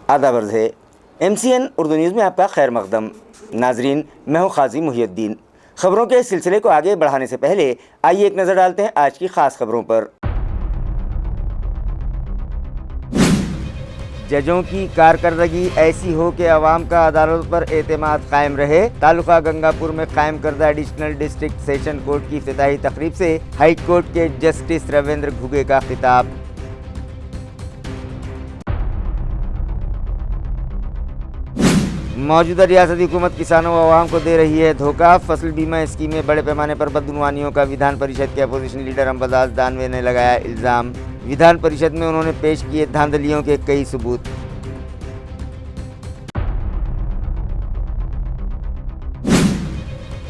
आदाब अर्ज़ है। MCN उर्दू न्यूज़ में आपका खैर मकदम। नाजरीन, मैं हूँ क़ाज़ी मुहियुद्दीन। ख़बरों के सिलसिले को आगे बढ़ाने से पहले आइए एक नज़र डालते हैं आज की ख़ास खबरों पर। जजों की कारकर्दगी ऐसी हो कि अवाम का अदालतों पर एतमाद कायम रहे। तालुका गंगापुर में कायम करदा एडिशनल डिस्ट्रिक्ट सेशन कोर्ट की इफ्तिताही तकरीब से हाई कोर्ट के जस्टिस रविंद्र घुगे का खिताब। मौजूदा रियासती हुकूमत किसानों व आवाम को दे रही है धोखा। फसल बीमा स्कीम में बड़े पैमाने पर बदगुमानियों का विधान परिषद के अपोजिशन लीडर अम्बदास दानवे ने लगाया इल्ज़ाम। विधान परिषद में उन्होंने पेश किए धांधलियों के कई सबूत।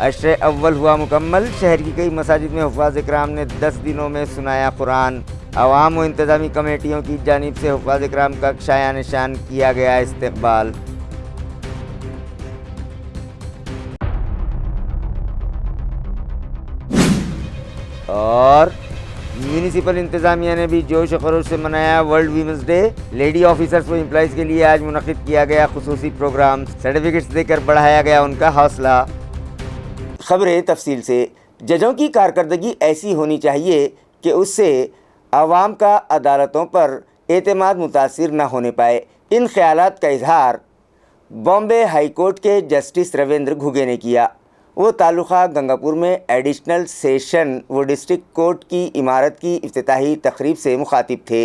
अशरे अव्वल हुआ मुकम्मल। शहर की कई मसाजिद में हुफ़ाज़ इकराम ने 10 दिनों में सुनाया कुरान। अवाम व इंतज़ामी कमेटियों की जानिब से हुफ़ाज़ इकराम का शायान शान किया गया इस्तक़बाल। और म्यूनिसिपल इंतज़ामिया ने भी जोश व खरोश से मनाया world women's day. Lady officers व एम्प्लॉइज़ के लिए आज मुनक़िद किया गया खुसूसी प्रोग्राम। सर्टिफिकेट्स देकर बढ़ाया गया उनका हौसला। खबरें तफसील से। जजों की कारकर्दगी ऐसी होनी चाहिए कि उससे आवाम का अदालतों पर एतमाद मुतासिर न होने पाए। इन ख्यालात का इजहार बॉम्बे हाई कोर्ट के जस्टिस रविंद्र घुगे ने किया। वो तालुका गंगापुर में एडिशनल सेशन व डिस्ट्रिक्ट कोर्ट की इमारत की इफ्तिताही तकरीब से मुखातिब थे।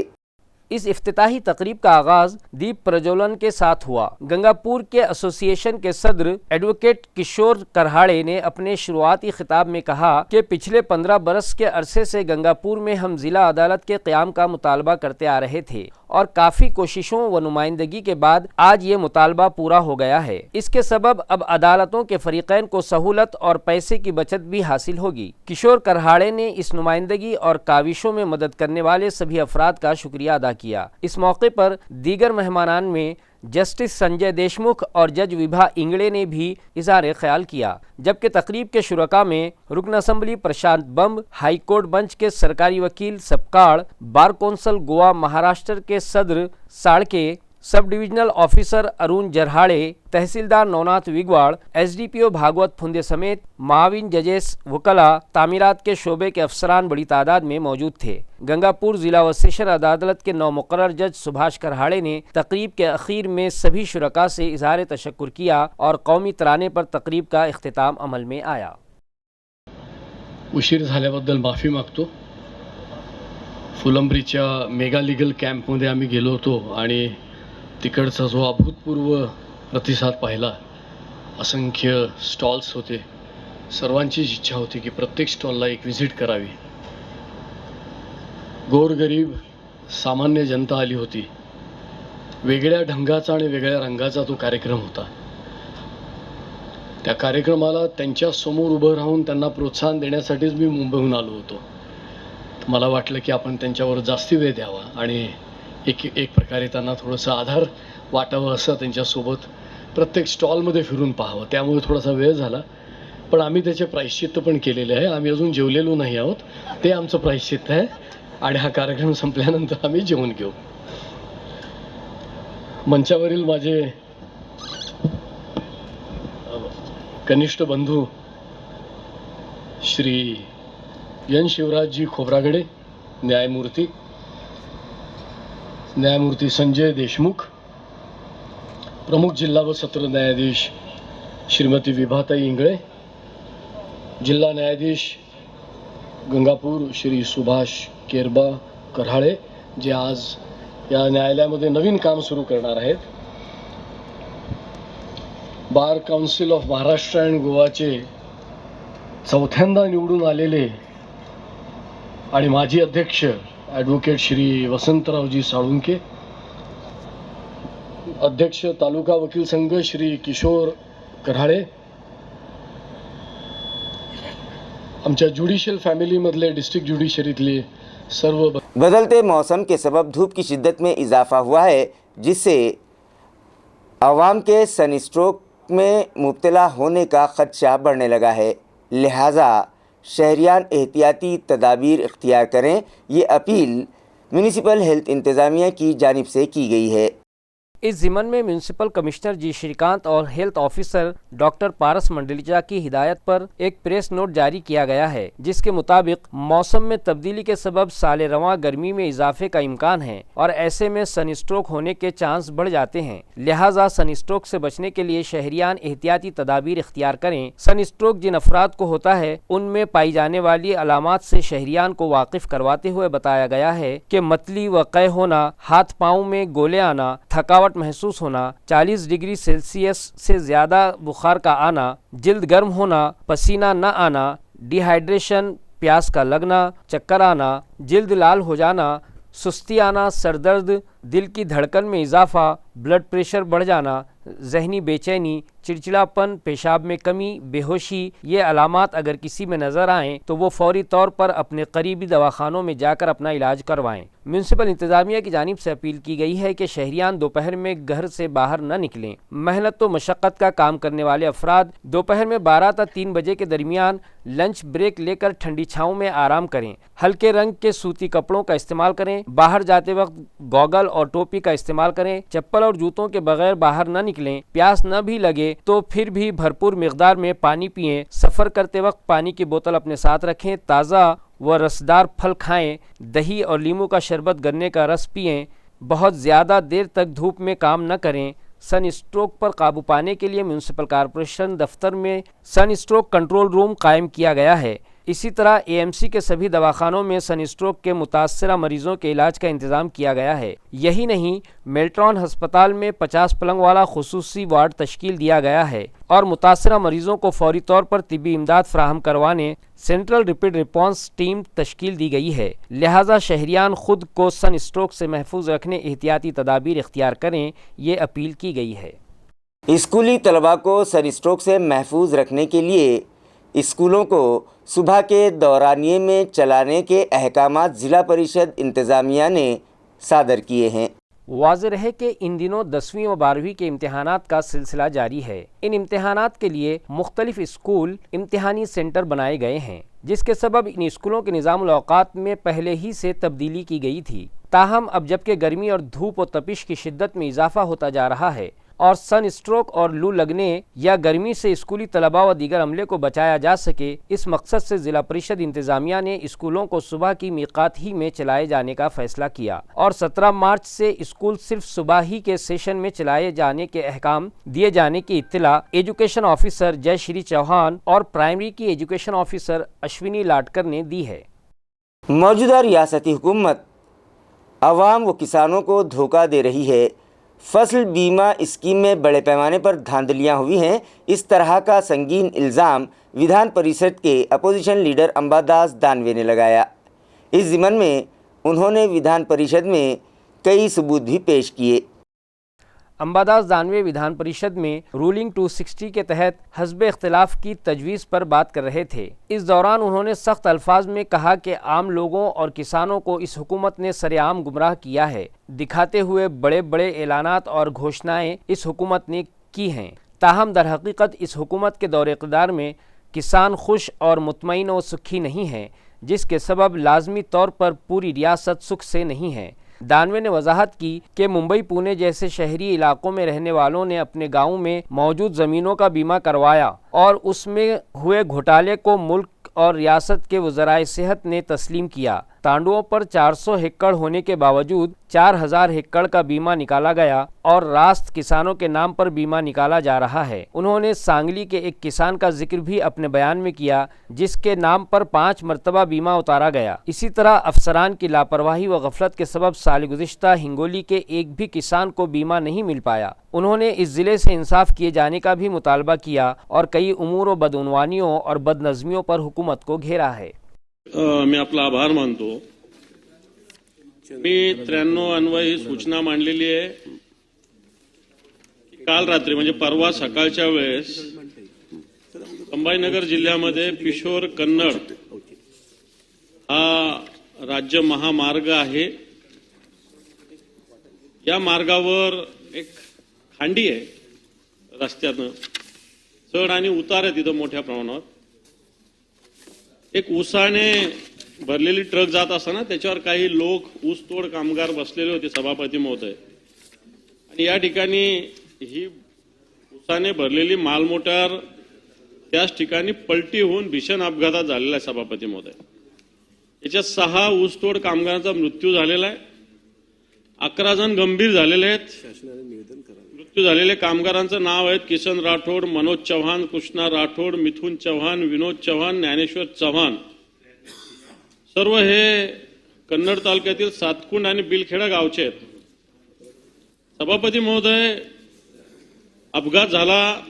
इस इफ्तिताही तकरीब का आगाज़ दीप प्रज्वलन के साथ हुआ। गंगापुर के एसोसिएशन के सदर एडवोकेट किशोर करहाड़े ने अपने शुरुआती खिताब में कहा कि पिछले 15 बरस के अरसे से गंगापुर में हम ज़िला अदालत के क़याम का मुतालबा करते आ रहे थे और काफ़ी कोशिशों व नुमाइंदगी के बाद आज ये मुतालबा पूरा हो गया है। इसके सबब अब अदालतों के फरीक़ैन को सहूलत और पैसे की बचत भी हासिल होगी। किशोर करहाड़े ने इस नुमाइंदगी और काविशों में मदद करने वाले सभी अफराद का शुक्रिया अदा किया। इस मौके पर दीगर मेहमानान में जस्टिस संजय देशमुख और जज विभा इंगड़े ने भी इज़हार ख्याल किया, जबकि तकरीब के शुरका में रुकन असम्बली प्रशांत बम्ब, हाई कोर्ट बेंच के सरकारी वकील सबकाड़, बार कौंसल गोवा महाराष्ट्र के सदर साड़के, सब डिविजनल ऑफिसर अरुण जरहाड़े, तहसीलदार नवनाथ विगवाड़, SDPO भागवत फुंदे समेत माविन जजेस वकला, तामीरात के शोबे के अफसरान बड़ी तादाद में मौजूद थे। गंगापुर ज़िला व सेशन अदालत के नौमुकर्रर जज सुभाष करहाड़े ने तकरीब के अखीर में सभी शुरका से इज़हार तशक्कुर किया और कौमी तराने पर तकरीब का इख्तिताम अमल में आया। उशीर झाल्याबद्दल माफी मागतो। फुलंब्रीच्या मेगा लीगल कॅम्पमध्ये आम्ही गेलो होतो आणि तिकडचा जो अभूतपूर्व प्रतिसाद पाहिला, असंख्य स्टॉल्स होते, सर्वांचीच इच्छा होती की प्रत्येक स्टॉलला एक व्हिजिट करावी। गोरगरीब सामान्य जनता आली होती। वेगळ्या ढंगाचा आणि वेगळ्या रंगाचा तो कार्यक्रम होता। त्या कार्यक्रमाला त्यांच्या समोर उभं राहून त्यांना प्रोत्साहन देण्यासाठीच मी मुंबईहून आलो होतो। मला वाटलं की आपण त्यांच्यावर जास्ती वेळ द्यावा आणि एक प्रकारे त्यांना थोडंसं आधार वाटावं, असं त्यांच्यासोबत प्रत्येक स्टॉलमध्ये फिरून पाहावं। त्यामुळे थोडासा वेळ झाला, पण आम्ही त्याचे प्रायश्चित्त पण केलेले आहे। आम्ही अजून जेवलेलो नाही आहोत, ते आमचं प्रायश्चित्त आहे आणि हा कार्यक्रम संपल्यानंतर आम्ही जेवण घेऊ। मंचावरील माझे कनिष्ठ बंधू श्री एन शिवराजजी खोब्रागडे, न्यायमूर्ती संजय देशमुख, प्रमुख जिल्हा व सत्र न्यायाधीश श्रीमती विभाताई इंगळे, जिल्हा न्यायाधीश गंगापूर श्री सुभाष केरबा करहाळे, जे आज या न्यायालयामध्ये नवीन काम सुरू करणार आहेत, bar council of Maharashtra and गोवाचे चौथ्यांदा निवडून आलेले आणि माजी अध्यक्ष ॲडव्होकेट श्री वसंतरावजी साळुंके, अध्यक्ष तालुका वकील संघ श्री किशोर करहाळे, आमच्या ज्युडिशियल फॅमिलीमधले डिस्ट्रिक्ट ज्युडिशरीतले सर्व। बदलते मौसम के सबब धूप की शिद्दत में इजाफा हुआ है, जिससे आवाम के सनस्ट्रोक में मुब्तला होने का खदशा बढ़ने लगा है। लिहाजा शहरियान एहतियाती तदाबीर इख्तियार करें, ये अपील म्यूनिसिपल हेल्थ इंतज़ामिया की जानिब से की गई है। इस ज़िमन में म्यूनिसिपल कमिश्नर जी श्रीकांत और हेल्थ ऑफिसर डॉक्टर पारस मंडलिचा की हिदायत पर एक प्रेस नोट जारी किया गया है, जिसके मुताबिक मौसम में तब्दीली के सबब साल रवां गर्मी में इजाफे का इम्कान है और ऐसे में सन स्ट्रोक होने के चांस बढ़ जाते हैं। लिहाजा सन स्ट्रोक से बचने के लिए शहरियान एहतियाती तदाबीर इख्तियार करें। सन स्ट्रोक जिन अफराद को होता है उनमें पाई जाने वाली अलामात से शहरियान को वाकिफ करवाते हुए बताया गया है कि मतली व कै होना, हाथ पाँव में गोले आना, थकावट महसूस होना, 40 डिग्री सेल्सियस से ज़्यादा बुखार का आना, जिल्द गर्म होना, पसीना न आना, डिहाइड्रेशन, प्यास का लगना, चक्कर आना, जिल्द लाल हो जाना, सुस्ती आना, सरदर्द, दिल की धड़कन में इजाफा, ब्लड प्रेशर बढ़ जाना, जहनी बेचैनी, चिड़चिड़ापन, पेशाब में कमी, बेहोशी, ये अलामात अगर किसी में नज़र आएँ तो वो फौरी तौर पर अपने करीबी दवाखानों में जाकर अपना इलाज करवाएं। म्यूनिसिपल इंतज़ामिया की जानिब से अपील की गई है कि शहरियान दोपहर में घर से बाहर न निकलें। मेहनत व मशक्क़त का काम करने वाले अफराद दोपहर में 12 से 3 बजे के दरमियान लंच ब्रेक लेकर ठंडी छाँव में आराम करें। हल्के रंग के सूती कपड़ों का इस्तेमाल करें। बाहर जाते वक्त गॉगल और टोपी का इस्तेमाल करें। चप्पल और जूतों के बगैर बाहर न निकलें। प्यास न भी लगे तो फिर भी भरपूर मिकदार में पानी पिएं। सफ़र करते वक्त पानी की बोतल अपने साथ रखें। ताज़ा व रसदार फल खाएं। दही और लीमू का शरबत, गन्ने का रस पिएं। बहुत ज़्यादा देर तक धूप में काम न करें। सन स्ट्रोक पर काबू पाने के लिए म्यूनिसिपल कॉरपोरेशन दफ्तर में सन स्ट्रोक कंट्रोल रूम कायम किया गया है। इसी तरह एएमसी के सभी दवाखानों में सन स्ट्रोक के मुतासरा मरीजों के इलाज का इंतज़ाम किया गया है। यही नहीं, मेल्ट्रॉन अस्पताल में 50 पलंग वाला खुसूसी वार्ड तश्कील दिया गया है और मुतासरा मरीजों को फौरी तौर पर तिब्बी इमदाद फराहम करवाने सेंट्रल रैपिड रिस्पॉन्स टीम तश्कील दी गई है। लिहाजा शहरियान खुद को सन स्ट्रोक से महफूज रखने एहतियाती तदाबीर इख्तियार करें, ये अपील की गई है। स्कूली तलबा को सन स्ट्रोक से महफूज रखने के लिए स्कूलों को सुबह के दौरानिए में चलाने के अहकामात ज़िला परिषद इंतज़ामिया ने सादर किए हैं। वाज़ेह है कि इन दिनों 10वीं व 12वीं के इम्तिहानात का सिलसिला जारी है। इन इम्तिहानात के लिए मुख्तलिफ स्कूल इम्तिहानी सेंटर बनाए गए हैं, जिसके सबब इन स्कूलों के निज़ामुल औक़ात में पहले ही से तब्दीली की गई थी। ताहम अब जबकि गर्मी और धूप व तपिश की शिद्दत में इजाफा होता जा रहा है और सन स्ट्रोक और लू लगने या गर्मी से स्कूली तलबा व दीगर अमले को बचाया जा सके, इस मकसद से ज़िला परिषद इंतज़ामिया ने स्कूलों को सुबह की मीक़ात ही में चलाए जाने का फ़ैसला किया और 17 मार्च से स्कूल सिर्फ सुबह ही के सेशन में चलाए जाने के अहकाम दिए जाने की इत्तला एजुकेशन ऑफिसर जयश्री चौहान और प्राइमरी की एजुकेशन ऑफिसर अश्विनी लाटकर ने दी है। मौजूदा रियासती हुकूमत आवाम व किसानों को धोखा दे रही है। फसल बीमा स्कीम में बड़े पैमाने पर धांधलियां हुई हैं। इस तरह का संगीन इल्ज़ाम विधान परिषद के अपोजिशन लीडर अंबादास दानवे ने लगाया। इस ज़िमन में उन्होंने विधान परिषद में कई सबूत भी पेश किए। अंबादास दानवे विधान परिषद में रूलिंग 260 के तहत हस्ब इख्तिलाफ की तजवीज़ पर बात कर रहे थे। इस दौरान उन्होंने सख्त अल्फाज में कहा कि आम लोगों और किसानों को इस हुकूमत ने सरेआम गुमराह किया है, दिखाते हुए बड़े बड़े ऐलानात और घोषणाएं इस हुकूमत ने की हैं। ताहम दर हकीकत इस हुकूमत के दौर इक़्तिदार में किसान खुश और मुतमईन व सुखी नहीं हैं, जिसके सबब लाजमी तौर पर पूरी रियासत सुख से नहीं है। दानवे ने वजाहत की कि मुंबई पुणे जैसे शहरी इलाकों में रहने वालों ने अपने गाँव में मौजूद ज़मीनों का बीमा करवाया और उसमें हुए घोटाले को मुल्क और रियासत के वज़राए सेहत ने तस्लीम किया। तांडुओं पर 400 हेक्टेयर होने के बावजूद 4000 हेक्टेयर का बीमा निकाला गया और रास्त किसानों के नाम पर बीमा निकाला जा रहा है। उन्होंने सांगली के एक किसान का जिक्र भी अपने बयान में किया, जिसके नाम पर 5 मरतबा बीमा उतारा गया। इसी तरह अफसरान की लापरवाही व गफलत के सबब साल गुज़िश्ता हिंगोली के एक भी किसान को बीमा नहीं मिल पाया। उन्होंने इस ज़िले से इंसाफ किए जाने का भी मुतालबा किया और कई उमूर व बदउनवानियों और बदनज़मियों पर हुकूमत को घेरा है। मी आपला आभार मानतो। मी 93 अन्वय ही सूचना मांडलेली आहे। काल रात्री म्हणजे परवा सकाळच्या वेळेस संभाजीनगर जिल्ह्यामध्ये पिशोर कन्नड हा राज्य महामार्ग आहे। या मार्गावर एक खांडी आहे, रस्त्यानं चढ आणि उतार आहे तिथं मोठ्या प्रमाणावर। एक ऊसाने भरलेली ट्रक जात असताना त्याच्यावर काही लोक ऊसतोड कामगार बसलेले होते, सभापती महोदय, आणि या ठिकाणी ही उसाने भरलेली मालमोटार त्याच ठिकाणी पलटी होऊन भीषण अपघातात झालेला आहे सभापती महोदय. याच्यात 6 ऊसतोड कामगारांचा मृत्यू झालेला आहे. 11 जण गंभीर झालेले आहेत. मृत्यू झालेल्या कामगारांचं नाव आहेत किसन राठोड, मनोज चव्हाण, कृष्णा राठोड, मिथुन चव्हाण, विनोद चव्हाण, ज्ञानेश्वर चव्हाण. सर्व हे कन्नड तालुक्यातील सातकुंड आणि बिलखेडा गावचे आहेत. सभापती महोदय, अपघात झाला,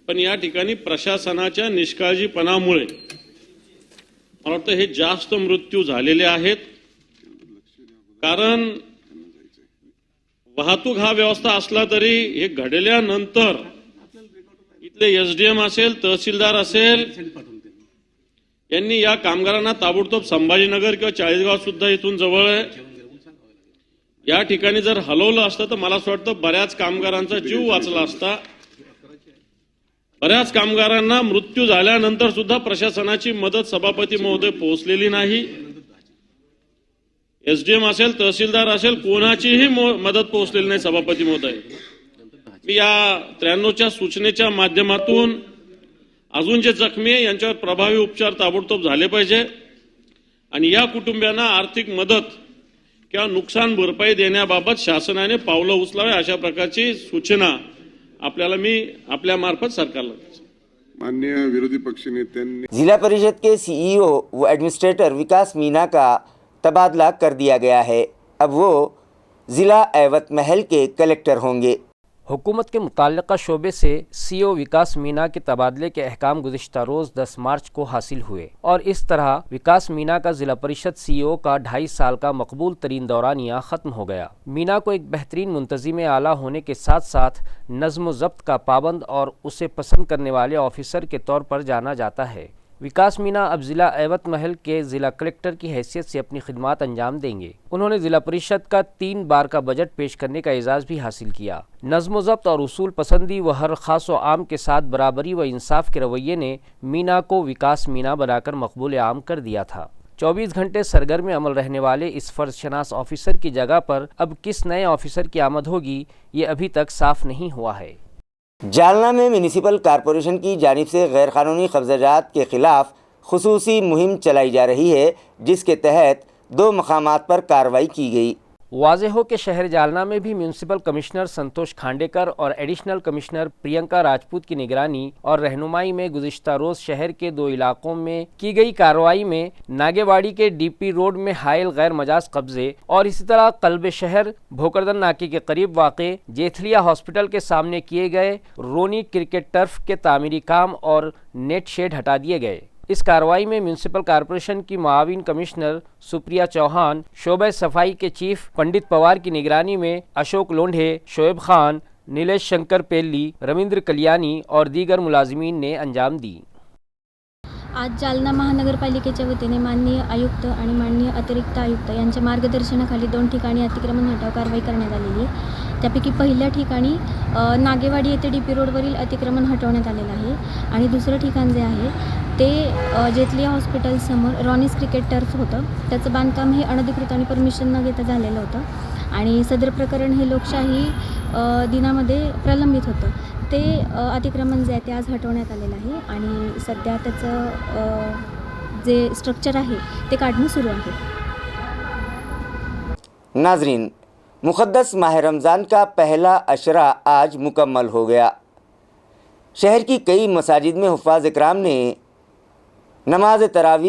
पण या ठिकाणी प्रशासनाच्या निष्काळजीपणामुळे मला वाटतं हे जास्त मृत्यू झालेले आहेत. कारण वाहतूक हा व्यवस्था असला तरी हे घडल्यानंतर इथले एसडीएम असेल, तहसीलदार असेल, यांनी या कामगारांना ताबडतोब संभाजीनगर किंवा चाळीसगाव सुद्धा इथून जवळ आहे, या ठिकाणी जर हलवलं असतं तर मला असं वाटतं बऱ्याच कामगारांचा जीव वाचला असता. बऱ्याच कामगारांना मृत्यू झाल्यानंतर सुद्धा प्रशासनाची मदत सभापती महोदय पोहोचलेली नाही. एसडीएम असेल, तहसीलदार असेल, कोणाचीही मदत पोहोचलेली नाही सभापती महोदय. मी या 93च्या सूचनेच्या माध्यमातून अजून जे जखमी आहे यांच्यावर प्रभावी उपचार ताबडतोब झाले पाहिजे आणि या कुटुंबियांना आर्थिक मदत किंवा नुकसान भरपाई देण्याबाबत शासनाने पावलं उचलावे अशा प्रकारची सूचना मी आपल्या मार्फत सरकारला. माननीय विरोधी पक्षनेत्यांनी जिला परिषद के सीईओ व एडमिनिस्ट्रेटर विकास मीना का तबादला कर दिया गया है. अब वो ज़िला एवत महल के कलेक्टर होंगे. हुकूमत के मुतल्लिका शोबे से सीओ विकास मीना के तबादले के अहकाम गुज़िश्ता रोज़ 10 मार्च को हासिल हुए और इस तरह विकास मीना का ज़िला परिषद सीईओ का 2.5 साल का मकबूल तरीन दौरानिया ख़त्म हो गया. मीना को एक बेहतरीन मुंतज़िम आला होने के साथ साथ नज़्म ज़ब्त का पाबंद और उसे पसंद करने वाले ऑफिसर के तौर पर जाना जाता है. विकास मीना अब ज़िला एवत महल के ज़िला कलेक्टर की हैसियत से अपनी खिदमात अंजाम देंगे. उन्होंने ज़िला परिषद का 3 बार का बजट पेश करने का एजाज़ भी हासिल किया. नज़्म ज़ब्त और उसूल पसंदी व हर ख़ास व आम के साथ बराबरी व इंसाफ के रवैये ने मीना को विकास मीना बनाकर मकबूल आम कर दिया था. 24 घंटे सरगर्म अमल रहने वाले इस फ़र्ज़शनास ऑफिसर की जगह पर अब किस नए ऑफिसर की आमद होगी, ये अभी तक साफ नहीं हुआ है. जालना में म्यूनिसिपल कॉरपोरेशन की जानिब से गैरकानूनी कब्ज़ाजात के ख़िलाफ़ खुसूसी मुहिम चलाई जा रही है, जिसके तहत 2 मकामात पर कार्रवाई की गई. वाज़ेह हो कि शहर जालना में भी म्यूनसिपल कमिश्नर संतोष खांडेकर और एडिशनल कमिश्नर प्रियंका राजपूत की निगरानी और रहनुमाई में गुज़िश्ता रोज़ शहर के 2 इलाकों में की गई कार्रवाई में नागेवाड़ी के डीपी रोड में हायल गैर मजाज कब्जे और इसी तरह कल्ब शहर भोकरदन नाके के करीब वाक़े जेथलिया हॉस्पिटल के सामने किए गए रोनी क्रिकेट टर्फ के तामीरी काम और नेट शेड हटा दिए गए. इस कार्रवाई में म्यूनसिपल कॉरपोरेशन की माविन कमिश्नर सुप्रिया चौहान, शोबे सफाई के चीफ पंडित पवार की निगरानी में अशोक लोंढे, शोएब खान, नीलेश शंकर पेल्ली, रविंद्र कल्याणी और दीगर मुलाजिमीन ने अंजाम दी. आज जालना महानगरपालिकेच्या वतीने माननीय आयुक्त आणि माननीय अतिरिक्त आयुक्त यांच्या मार्गदर्शनाखाली 2 ठिकाणी अतिक्रमण हटाव कारवाई करण्यात आलेली आहे. त्यापैकी पहिल्या ठिकाणी नागेवाडी येथे डीपी रोडवरील अतिक्रमण हटवण्यात आलेलं आहे आणि दुसरं ठिकाण जे आहे ते जेथलिया हॉस्पिटलसमोर रॉनीस क्रिकेट टर्फ होतं. त्याचं बांधकाम हे अनधिकृत आणि परमिशन न घेता झालेलं होतं आणि सदर प्रकरण हे लोकशाही दिनामध्ये प्रलंबित होतं. ते अतिक्रमण जे आहे ते आज हटवण्यात आलेलं आहे आणि सध्या त्याचं जे स्ट्रक्चर आहे ते काढणं सुरू आहे. नाजरीन, मुक़द्दस माह रमज़ान का पहला अशरा आज मुकम्मल हो गया. शहर की कई मसाजिद में हुफ़ाज़ इकराम ने नमाज तरावी